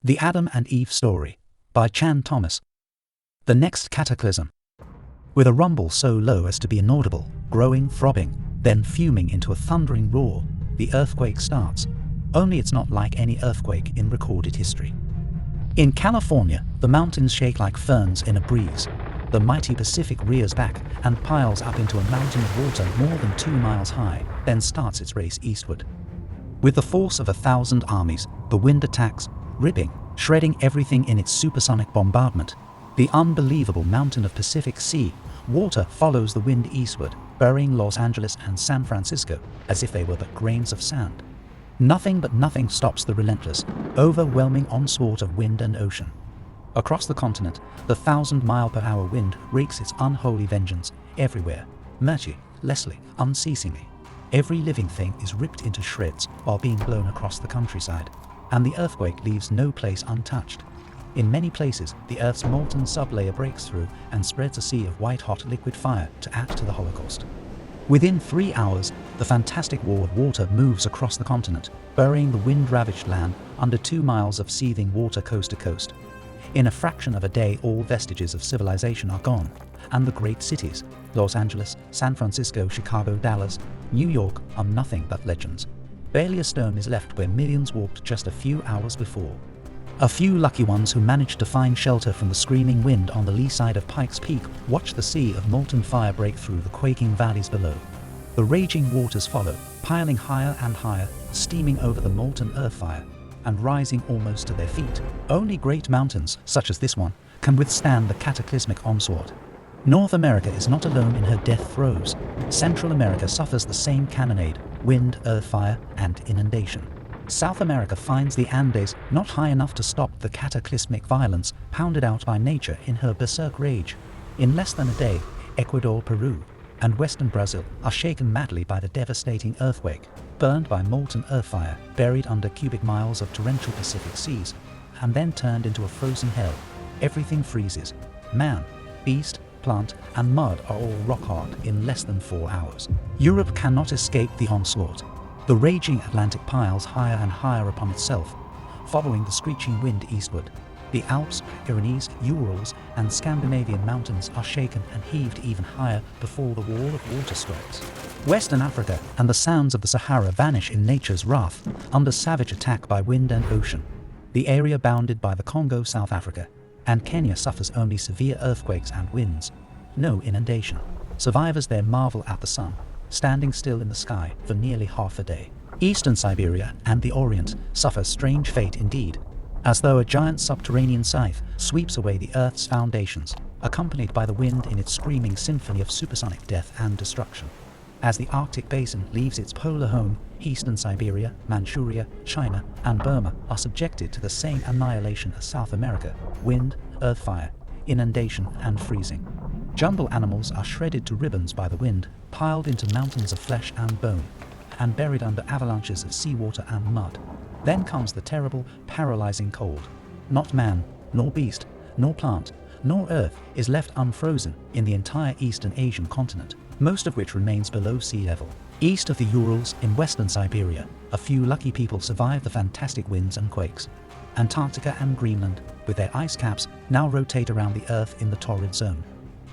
The Adam and Eve Story by Chan Thomas. The Next Cataclysm. With a rumble so low as to be inaudible, growing, throbbing, then fuming into a thundering roar, the earthquake starts. Only it's not like any earthquake in recorded history. In California, the mountains shake like ferns in a breeze. The mighty Pacific rears back and piles up into a mountain of water more than 2 miles high, then starts its race eastward. With the force of 1,000 armies, the wind attacks, ripping, shredding everything in its supersonic bombardment. The unbelievable mountain of Pacific Sea water follows the wind eastward, burying Los Angeles and San Francisco as if they were but grains of sand. Nothing but nothing stops the relentless, overwhelming onslaught of wind and ocean. Across the continent, the 1,000-mile-per-hour wind wreaks its unholy vengeance everywhere, mercilessly, unceasingly. Every living thing is ripped into shreds while being blown across the countryside, and the earthquake leaves no place untouched. In many places, the Earth's molten sublayer breaks through and spreads a sea of white-hot liquid fire to add to the Holocaust. Within 3 hours, the fantastic wall of water moves across the continent, burying the wind-ravaged land under 2 miles of seething water coast to coast. In a fraction of a day, all vestiges of civilization are gone, and the great cities, Los Angeles, San Francisco, Chicago, Dallas, New York, are nothing but legends. Barely a stone is left where millions walked just a few hours before. A few lucky ones who managed to find shelter from the screaming wind on the lee side of Pikes Peak watch the sea of molten fire break through the quaking valleys below. The raging waters follow, piling higher and higher, steaming over the molten earth fire, and rising almost to their feet. Only great mountains, such as this one, can withstand the cataclysmic onslaught. North America is not alone in her death throes. Central America suffers the same cannonade, wind, earth fire, and inundation. South America finds the Andes not high enough to stop the cataclysmic violence pounded out by nature in her berserk rage. In less than a day, Ecuador, Peru, and western Brazil are shaken madly by the devastating earthquake, burned by molten earth fire, buried under cubic miles of torrential Pacific seas, and then turned into a frozen hell. Everything freezes. Man, beast, plant, and mud are all rock hard in less than 4 hours. Europe cannot escape the onslaught. The raging Atlantic piles higher and higher upon itself, following the screeching wind eastward. The Alps, Pyrenees, Urals, and Scandinavian mountains are shaken and heaved even higher before the wall of water strikes. Western Africa and the sounds of the Sahara vanish in nature's wrath under savage attack by wind and ocean. The area bounded by the Congo, South Africa, and Kenya suffers only severe earthquakes and winds. No inundation. Survivors there marvel at the sun, standing still in the sky for nearly half a day. Eastern Siberia and the Orient suffer strange fate indeed, as though a giant subterranean scythe sweeps away the Earth's foundations, accompanied by the wind in its screaming symphony of supersonic death and destruction. As the Arctic basin leaves its polar home, Eastern Siberia, Manchuria, China, and Burma are subjected to the same annihilation as South America: wind, earth fire, inundation, and freezing. Jungle animals are shredded to ribbons by the wind, piled into mountains of flesh and bone, and buried under avalanches of seawater and mud. Then comes the terrible, paralyzing cold. Not man, nor beast, nor plant, nor earth is left unfrozen in the entire Eastern Asian continent, most of which remains below sea level. East of the Urals, in western Siberia, a few lucky people survive the fantastic winds and quakes. Antarctica and Greenland, with their ice caps, now rotate around the Earth in the torrid zone,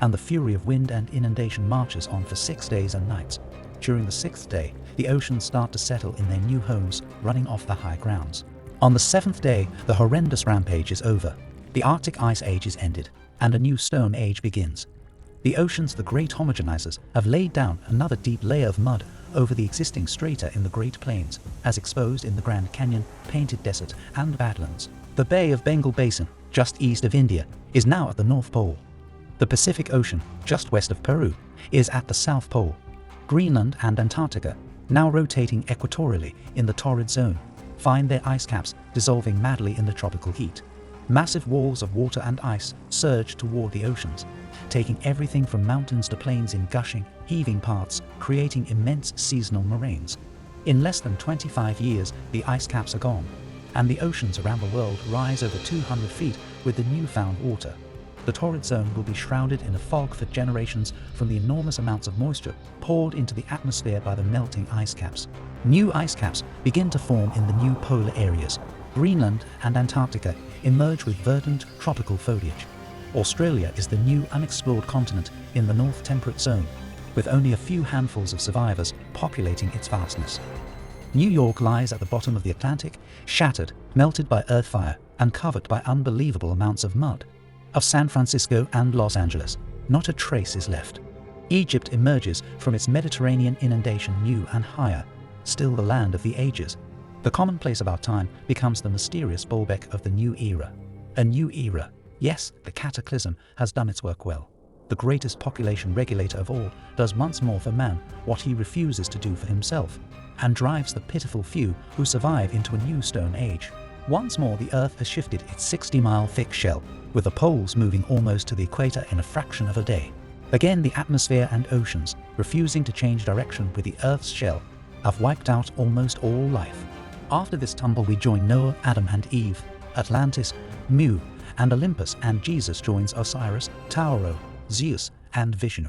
and the fury of wind and inundation marches on for 6 days and nights. During the 6th day, the oceans start to settle in their new homes, running off the high grounds. On the 7th day, the horrendous rampage is over. The Arctic Ice Age is ended, and a new Stone Age begins. The oceans, the great homogenizers, have laid down another deep layer of mud over the existing strata in the Great Plains, as exposed in the Grand Canyon, Painted Desert, and Badlands. The Bay of Bengal Basin, just east of India, is now at the North Pole. The Pacific Ocean, just west of Peru, is at the South Pole. Greenland and Antarctica, now rotating equatorially in the torrid zone, find their ice caps dissolving madly in the tropical heat. Massive walls of water and ice surge toward the oceans, taking everything from mountains to plains in gushing, heaving paths, creating immense seasonal moraines. In less than 25 years, the ice caps are gone, and the oceans around the world rise over 200 feet with the newfound water. The torrid zone will be shrouded in a fog for generations from the enormous amounts of moisture poured into the atmosphere by the melting ice caps. New ice caps begin to form in the new polar areas. Greenland and Antarctica emerge with verdant tropical foliage. Australia is the new unexplored continent in the North Temperate Zone, with only a few handfuls of survivors populating its vastness. New York lies at the bottom of the Atlantic, shattered, melted by earth fire, and covered by unbelievable amounts of mud. Of San Francisco and Los Angeles, not a trace is left. Egypt emerges from its Mediterranean inundation new and higher, still the land of the ages. The commonplace of our time becomes the mysterious Baalbek of the new era. A new era. Yes, the cataclysm has done its work well. The greatest population regulator of all does once more for man what he refuses to do for himself, and drives the pitiful few who survive into a new stone age. Once more the Earth has shifted its 60-mile thick shell, with the poles moving almost to the equator in a fraction of a day. Again the atmosphere and oceans, refusing to change direction with the Earth's shell, have wiped out almost all life. After this tumble we join Noah, Adam and Eve, Atlantis, Mu, and Olympus, and Jesus joins Osiris, Tauro, Zeus, and Vishnu.